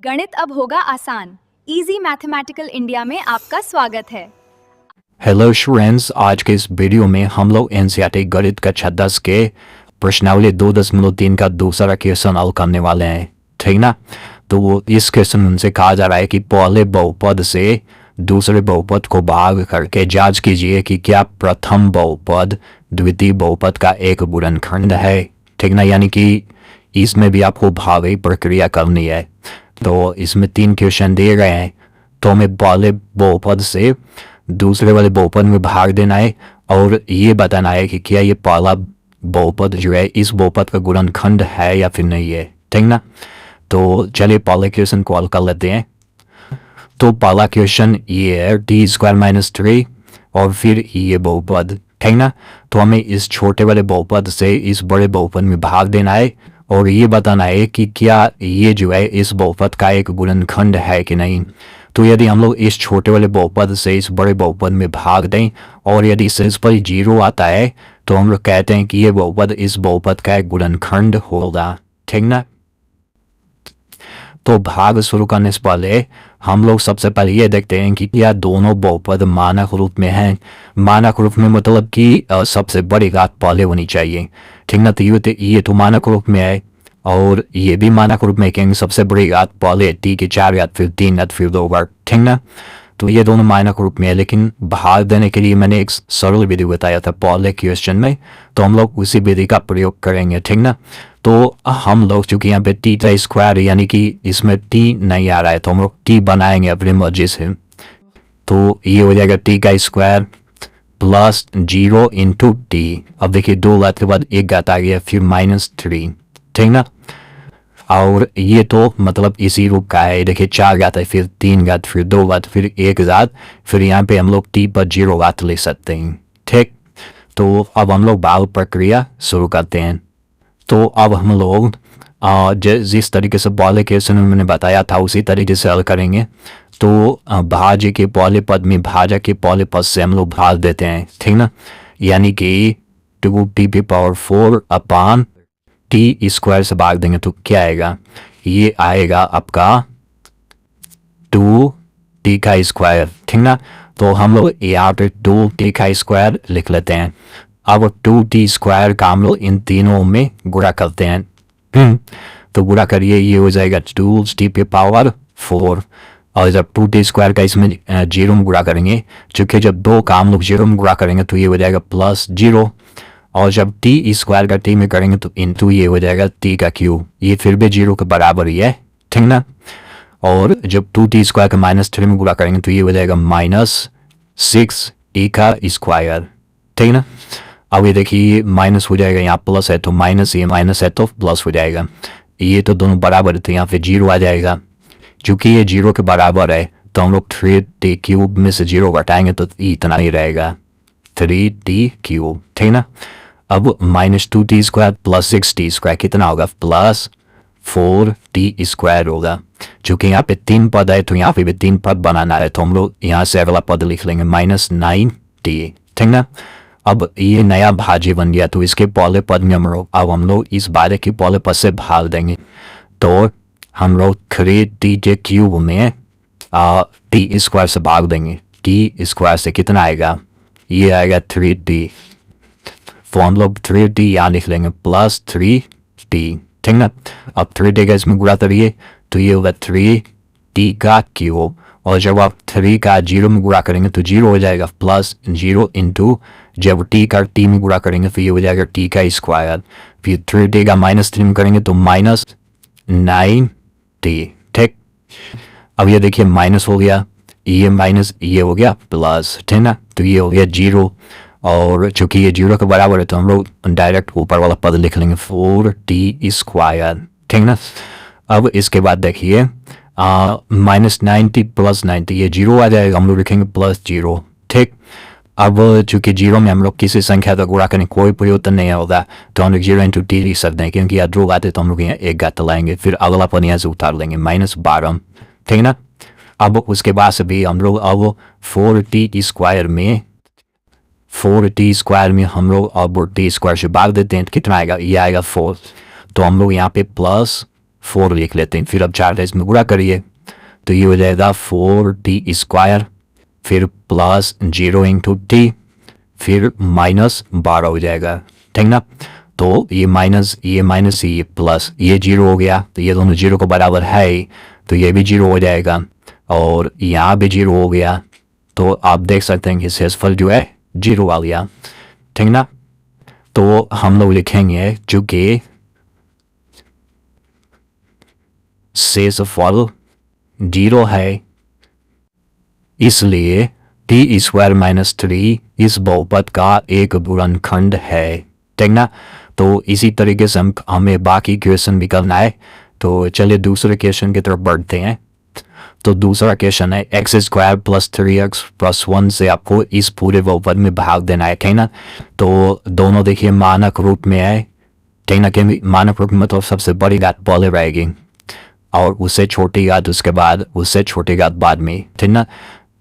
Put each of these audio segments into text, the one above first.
गणित अब होगा आसान। इजी मैथमेटिकल इंडिया में आपका स्वागत है। हेलो स्टूडेंट्स, आज के इस वीडियो में हम लोग एनसीईआरटी गणित कक्षा 10 के प्रश्नावली 2.3 का दूसरा क्वेश्चन हल करने वाले हैं, ठीक ना। तो इस क्वेश्चन से कहा जा रहा है कि पहले बहुपद से दूसरे बहुपद को भाग करके जांच कीजिए कि क्या प्रथम बहुपद द्वितीय बहुपद का एक गुणनखंड है, ठीक ना। यानी कि इसमें भी आपको भावी प्रक्रिया करनी है। तो इसमें 3 क्वेश्चन दिए गए हैं, तो हमें पहले बहुपद से दूसरे वाले बहुपद में भाग देना है और ये बताना है कि क्या ये पहला बहुपद जो है इस बहुपद का गुणनखंड है या फिर नहीं है, ठीक ना। तो चलिए पहले क्वेश्चन को हल कर लेते हैं। तो पहला क्वेश्चन ये है t² - 3 और फिर ये बहुपद, ठीक ना। तो हमें इस छोटे वाले बहुपद से इस बड़े बहुपद में भाग देना है और ये बताना है कि क्या ये जो है इस बहुपद का एक गुणनखंड है कि नहीं। तो यदि हम लोग इस छोटे वाले बहुपद से इस बड़े बहुपद में भाग दें और यदि शेष पर 0 आता है तो हम लोग कहते हैं कि ये बहुपद इस बहुपद का एक गुणनखंड होगा, ठीक ना। तो भाग शुरू करने से पहले हम लोग सबसे पहले ये देखते हैं कि क्या दोनों बहुपद मानक रूप में हैं। मानक रूप में मतलब कि सबसे बड़ी घात पहले होनी चाहिए, ठीक ना। तो ये तो मानक रूप में है और ये भी मानक रूप में कहेंगे सबसे बड़ी घात पहले t की 4 घात फिर 3 घात फिर 2 बार, ठीक ना। तो ये दोनों मानक रूप में है, लेकिन भाग देने के लिए मैंने एक सरल विधि बताया था पहले क्वेश्चन में, तो हम लोग उसी विधि का प्रयोग करेंगे, ठीक ना। तो हम लोग चूंकि यहाँ पे t² यानी कि इसमें t नहीं आ रहा है तो हम लोग t बनाएंगे अपनी मर्जी से। तो ये हो जाएगा t² प्लस 0 इंटू t। अब देखिए 2 घात के बाद 1 घात आ गया फिर -3, ठीक ना। और ये तो मतलब इसी रूप का है, देखिए 4 घात है फिर 3 घात फिर 2 घात फिर 1 घात, फिर यहाँ पे हम लोग t पर 0 घात ले सकते हैं, ठीक। तो अब हम लोग भाग प्रक्रिया शुरू करते हैं। तो अब हम लोग जिस तरीके से पहले क्वेश्चन में मैंने बताया था उसी तरीके से हल करेंगे। तो भाज्य के पहले पद में भाजक के पहले पद से हम लोग भाग देते हैं, ठीक ना। यानी कि 2t⁴ अपान t² से भाग देंगे तो क्या आएगा, ये आएगा आपका 2t², ठीक ना। तो हम लोग यहाँ पे 2t² लिख लेते हैं। अब 2t² का हम लोग इन तीनों में गुणा करते हैं। तो गुणा करिए, ये हो जाएगा 2t⁴ और जब 2t² का इसमें 0 में गुणा करेंगे, चूंकि जब 2 का हम लोग 0 में गुणा करेंगे तो ये हो जाएगा +0 और जब t² का t में करेंगे तो इंटू ये हो जाएगा t का क्यूब, ये फिर भी 0 के बराबर ही है, ठीक ना। और जब 2t² का -3 में गुणा करेंगे तो ये हो जाएगा -6t², ठीक ना। अब ये देखिए माइनस हो जाएगा, यहाँ प्लस है तो माइनस, ये माइनस है तो प्लस हो जाएगा। ये तो दोनों बराबर है तो यहाँ पे 0 आ जाएगा। चूंकि ये 0 के बराबर है तो हम लोग 3t³ में से 0 घटाएंगे तो इतना ही रहेगा 3t³, ठीक ना। अब -2t² प्लस 6t² कितना होगा, +4t² होगा। चूंकि यहाँ पे 3 पद है तो यहाँ पे भी 3 पद बनाना है तो हम लोग यहाँ से अगला पद लिख लेंगे -9t, ठीक ना। अब ये नया भाज्य बन गया तो इसके पहले पद में हम लोग इस बारे के पहले पद से भाग देंगे। तो हम लोग 3t³ में t² से भाग देंगे। t² से कितना आएगा, ये आएगा 3t। तो हम लोग 3t यहाँ लिख लेंगे +3t, ठीक ना। अब 3t का इसमें गुणा करिए तो ये होगा 3t³ और जब आप 3 का 0 में गुणा करेंगे तो 0 हो जाएगा +0 इंटू जब t का t में गुणा करेंगे तो ये हो जाएगा t², फिर 3t का -3 में करेंगे तो -9t, ठीक। अब ये देखिए माइनस हो गया, ये माइनस ये हो गया प्लस, ठीक ना। तो ये हो गया 0 और चूंकि ये 0 के बराबर है तो हम लोग डायरेक्ट ऊपर वाला पद लिख लेंगे 4t², ठीक ना। अब इसके बाद देखिए -90 + 90 ये 0 आ जाएगा, हम लोग लिखेंगे +0, ठीक। अब चूंकि 0 में हम लोग किसी संख्या का गुणा करने कोई परिवर्तन नहीं होगा तो हम लोग 0 × t लिख सकते हैं, क्योंकि यहाँ 2 घात है तो हम लोग यहाँ 1 घात लाएंगे, फिर अगला पद यहाँ से उतार लेंगे -12, ठीक ना। अब उसके बाद से भी हम लोग अब 4t² में हम लोग अब t² से भाग देते हैं, कितना आएगा, ये आएगा 4। तो हम लोग यहाँ पे +4 4 लिख लेते हैं, फिर अब 4 का इसमें गुणा करिए तो ये हो जाएगा 4t स्क्वायर, फिर प्लस 0 इंटू टी, फिर माइनस 12 हो जाएगा, ठीक ना। तो ये माइनस ये प्लस ये 0 हो गया, तो ये दोनों 0 को बराबर है ही, तो ये भी 0 हो जाएगा और यहाँ भी 0 हो गया। तो आप देख सकते हैं कि शेषफल जो है 0 आ गया, ठीक ना। तो हम लोग लिखेंगे चूंकि शेषफल 0 है इसलिए टी स्क्वायर माइनस 3 इस बहुपद का एक गुणनखंड है, ठीक ना। तो इसी तरीके से हमें बाकी क्वेश्चन भी करना है। तो चलिए दूसरे क्वेश्चन की तरफ बढ़ते हैं। तो दूसरा क्वेश्चन है x square plus 3x plus 1 से आपको इस पूरे बहुपद में भाग देना है, ठीक ना। तो दोनों देखिए मानक रूप में है, ठीक ना, कि मानक रूप में मतलब सबसे बड़ी घात पहले रहेगी और उससे छोटी घात उसके बाद, उससे छोटी घात बाद में, ठीक ना।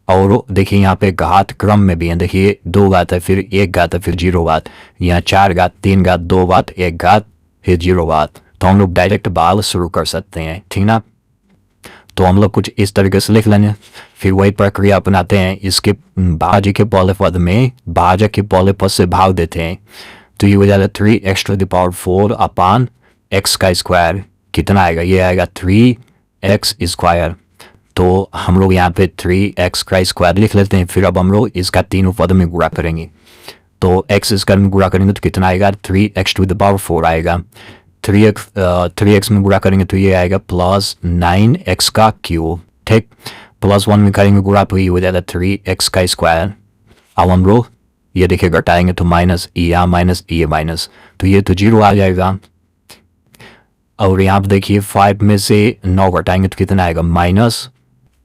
और देखिए यहाँ पे घात क्रम में भी है, देखिए 2 घात है, फिर 1 घात है, फिर 0 घात, यहाँ 4 घात, 3 घात, 2 घात, 1 घात, फिर 0 घात। तो हम लोग डायरेक्ट भाग शुरू कर सकते हैं, ठीक ना। तो हम लोग कुछ इस तरीके से लिख लेंगे, फिर वही प्रक्रिया अपनाते हैं। इसके भाज्य के पहले पद में भाज्य के पहले पद से भाग देते हैं, तो ये हो जाएगा 3x to the power 4 upon x का स्क्वायर। कितना आएगा, ये आएगा 3x स्क्वायर। तो हम लोग यहाँ पे 3x का स्क्वायर लिख लेते हैं, फिर अब हम लोग इसका तीनों पद में गुणा करेंगे। तो x स्क्वायर में गुणा करेंगे तो कितना आएगा, 3x टू द पावर 4 आएगा। 3x में गुणा करेंगे तो ये आएगा प्लस 9x का क्यूब, ठीक। प्लस 1 में करेंगे गुणा तो ये हो जाएगा 3x का स्क्वायर। अब हम लोग ये देखिए घटाएंगे तो माइनस ये माइनस, तो ये तो 0 आ जाएगा। और यहाँ पे देखिए 5 में से 9 घटाएंगे तो कितना आएगा, माइनस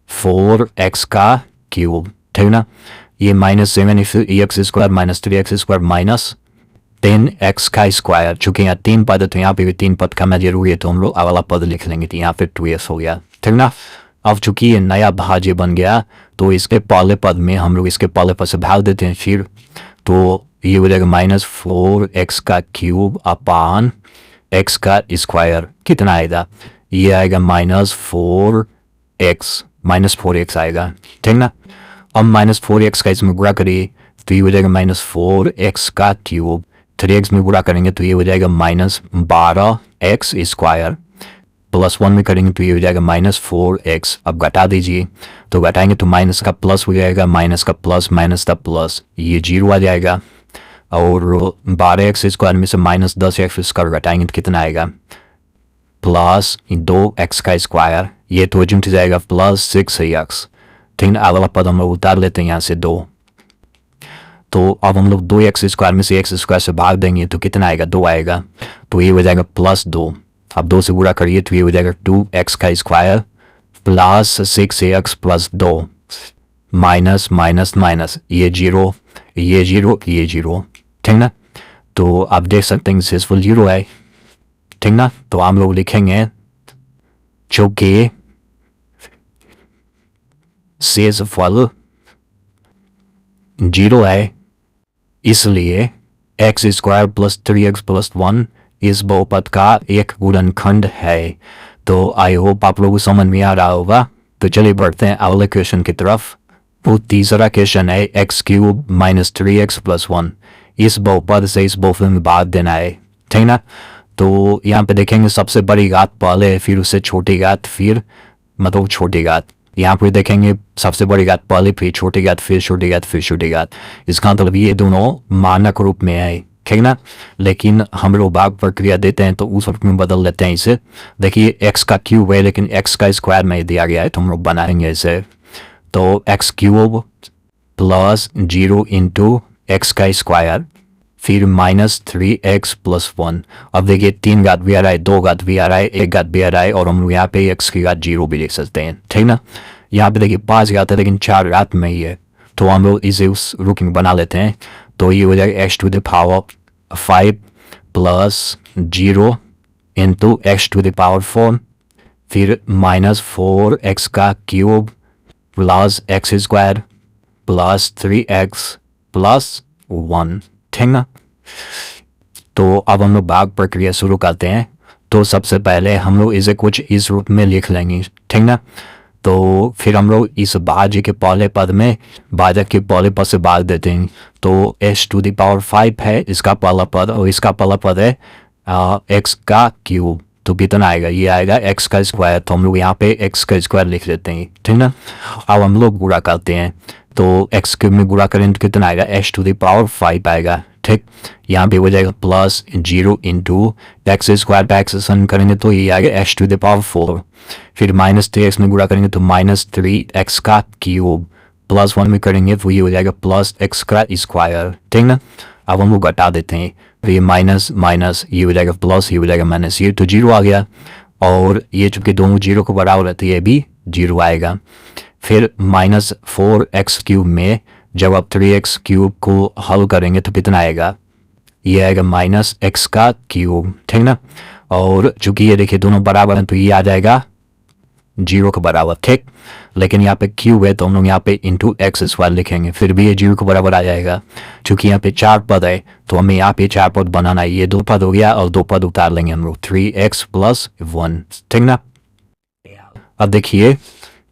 4x का क्यूब, ठीक ना। ये minus 7x square minus 3x square minus 10x का स्क्वायर। चूंकि यहाँ 3 पद है तो यहाँ पे भी 3 पद का जरूरी है, तो हम लोग वाला पद लिख लेंगे, तो यहाँ पे 2x हो गया, ठीक ना। अब चूंकि ये नया भाज्य बन गया तो इसके पहले पद में हम लोग इसके पहले पद से भाग देते हैं, फिर तो ये हो जाएगा माइनस 4x का क्यूब अपान x का स्क्वायर। कितना आएगा, ये आएगा माइनस 4x आएगा, ठीक ना। अब माइनस 4x का इसमें गुणा करिए तो ये हो जाएगा माइनस 4x का क्यूब। 3x में गुणा करेंगे तो ये हो जाएगा माइनस 12x स्क्वायर। प्लस 1 में करेंगे तो ये हो जाएगा माइनस 4x। अब घटा दीजिए तो घटाएंगे तो माइनस का प्लस हो जाएगा, माइनस का प्लस, ये 0 आ जाएगा। और 12x स्क्वायर में से माइनस 10x स्क्वायर घटाएंगे तो कितना आएगा, प्लस 2x का स्क्वायर। ये तो जुट जाएगा प्लस 6x, ठीक ना। अगला पद हम लोग उतार लेते हैं यहाँ से 2। तो अब हम लोग 2x स्क्वायर में से x स्क्वायर से भाग देंगे तो कितना आएगा, 2 आएगा। तो ये हो जाएगा प्लस 2। अब 2 से गुणा करिए तो ये हो जाएगा 2x का square plus 6x plus 2 minus minus minus, ये 0, ठीक ना। तो आप देख सकते हैं शेषफल 0 है, ठीक ना। तो हम लोग लिखेंगे चूंकि शेषफल 0 है इसलिए x square plus 3x plus 1 इस बहुपद का एक गुणनखंड है। तो आई होप आप लोगों को समझ में आ रहा होगा। तो चलिए बढ़ते हैं अगले क्वेश्चन की तरफ। वो तीसरा क्वेश्चन है x cube minus 3x plus 1 इस बहुपद से इस बहुपद में भाग देना है, ठीक ना। तो यहाँ पे देखेंगे सबसे बड़ी घात पहले, फिर उससे छोटी घात, फिर मतलब छोटी घात। यहाँ पे देखेंगे सबसे बड़ी घात पहले, फिर छोटी घात, फिर छोटी घात, फिर छोटी घात। इसका मतलब ये दोनों मानक रूप में है, ठीक ना। लेकिन हम लोग भाग प्रक्रिया देते हैं तो उस रूप में बदल लेते हैं इसे। देखिए एक्स का क्यूब है लेकिन एक्स का स्क्वायर में दिया गया है तो हम लोग बनाएंगे इसे। तो x cube plus 0 into x का स्क्वायर फिर माइनस 3x प्लस 1। अब देखिए 3 घात भी आ रहा है, 2 घात भी आ रहा है, 1 घात भी आ रहा है और हम लोग यहाँ पे x की घात 0 भी लिख सकते हैं, ठीक ना। यहाँ पे देखिए 5 घात है लेकिन 4 घात में ही है तो हम लोग इसे उस रूप में बना लेते हैं। तो ये हो जाएगा x to the power 5 plus 0 into x to the power 4 फिर माइनस 4x का cube plus x square plus 3x plus 1, ठीक ना। तो अब हम लोग भाग प्रक्रिया शुरू करते हैं। तो सबसे पहले हम लोग इसे कुछ इस रूप में लिख लेंगे, ठीक ना। तो फिर हम लोग इस भाज्य के पहले पद में भाजक के पहले पद से भाग देते हैं। तो x⁵ है इसका पहला पद और इसका पहला पद है x का क्यूब, तो कितना आएगा, ये आएगा x का स्क्वायर। तो हम लोग यहाँ पे x का स्क्वायर लिख लेते हैं, ठीक ना। अब हम लोग गुणा करते हैं, तो x क्यूब में गुणा करें तो कितना आएगा, x⁵ आएगा, ठीक। यहाँ पे हो जाएगा प्लस 0 इंटू एक्स स्क्वायर पे एक्स सन करेंगे तो ये आएगा x⁴। फिर -3x में गुणा करेंगे तो -3x का क्यूब, +1 में करेंगे तो ये हो जाएगा +x का स्क्वायर, ठीक ना। अब हम लोग घटा देते हैं, तो ये माइनस माइनस ये हो जाएगा प्लस, ये हो जाएगा माइनस, ये तो 0 आ गया। और ये चूंकि दोनों 0 को बराबर है तो ये भी 0 आएगा। फिर -4x³ में जब आप 3x क्यूब को हल करेंगे तो कितना आएगा, ये आएगा -x का क्यूब, ठीक ना। और चूंकि ये देखिए दोनों बराबर हैं तो ये आ जाएगा 0 के बराबर, ठीक। लेकिन यहाँ पे क्यूब है तो हम लोग यहाँ पे इंटू एक्स स्क्वायर लिखेंगे, फिर भी ये 0 के बराबर आ जाएगा। चूंकि यहाँ पे 4 पद है तो हमें यहाँ पे 4 पद बनाना है, ये 2 पद हो गया और 2 पद उतार लेंगे हम लोग, 3x + 1, ठीक ना। अब देखिए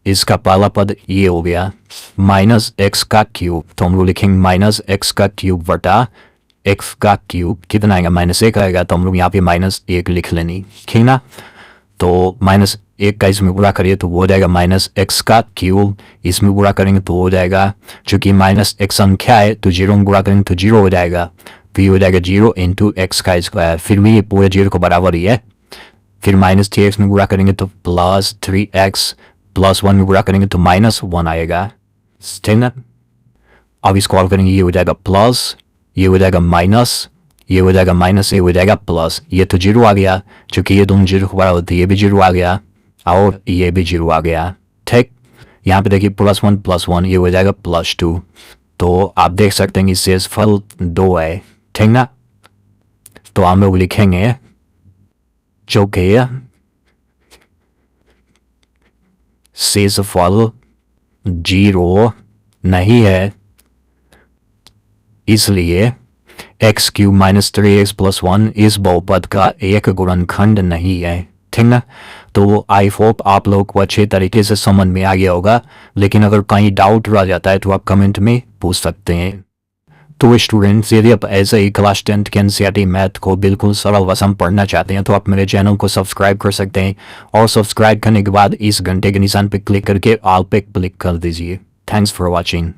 इसका पहला पद ये हो गया -x का क्यूब, तो हम लोग लिखेंगे -x का क्यूब बटा x का क्यूब, कितना आएगा, -1 आएगा। तो हम लोग यहाँ पे -1 लिख लेनी, ठीक ना। तो -1 का इसमें गुणा करिए तो वो हो जाएगा -x का क्यूब, इसमें गुणा करेंगे तो हो जाएगा, चूंकि -x संख्या है तो 0 में गुणा करेंगे तो 0 हो जाएगा, फिर हो जाएगा 0 इंटू एक्स का स्क्वायर, फिर भी ये पूरे 0 को बराबर ही है। फिर -3x में गुणा करेंगे तो +3x, +1 में गुणा करेंगे तो -1 आएगा, ठीक ना। अब इसको ऑल्व करेंगे, ये हो जाएगा प्लस, ये हो जाएगा माइनस, ये हो जाएगा माइनस, ये हो जाएगा प्लस, ये तो 0 आ गया, चूंकि ये दोनों 0 को बराबर होते ये भी 0 आ गया और ये भी 0 आ गया, ठीक। यहाँ पे देखिए +1 + 1 ये हो जाएगा +2। तो आप देख सकते हैं कि शेषफल 2 है, ठीक ना। तो हम लोग लिखेंगे चूंकि शेषफल 0 नहीं है इसलिए x³ - 3x + 1 इस बहुपद का एक गुणनखंड नहीं है, ठीक ना। तो आई होप आप लोग को अच्छे तरीके से समझ में आ गया होगा, लेकिन अगर कहीं डाउट रह जाता है तो आप कमेंट में पूछ सकते हैं। तो स्टूडेंट्स यदि आप ऐसे ही क्लास 10th के एनसीईआरटी मैथ को बिल्कुल सरल व आसान पढ़ना चाहते हैं तो आप मेरे चैनल को सब्सक्राइब कर सकते हैं, और सब्सक्राइब करने के बाद इस घंटे के निशान पर क्लिक करके ऑल पे क्लिक कर दीजिए। Thanks for watching.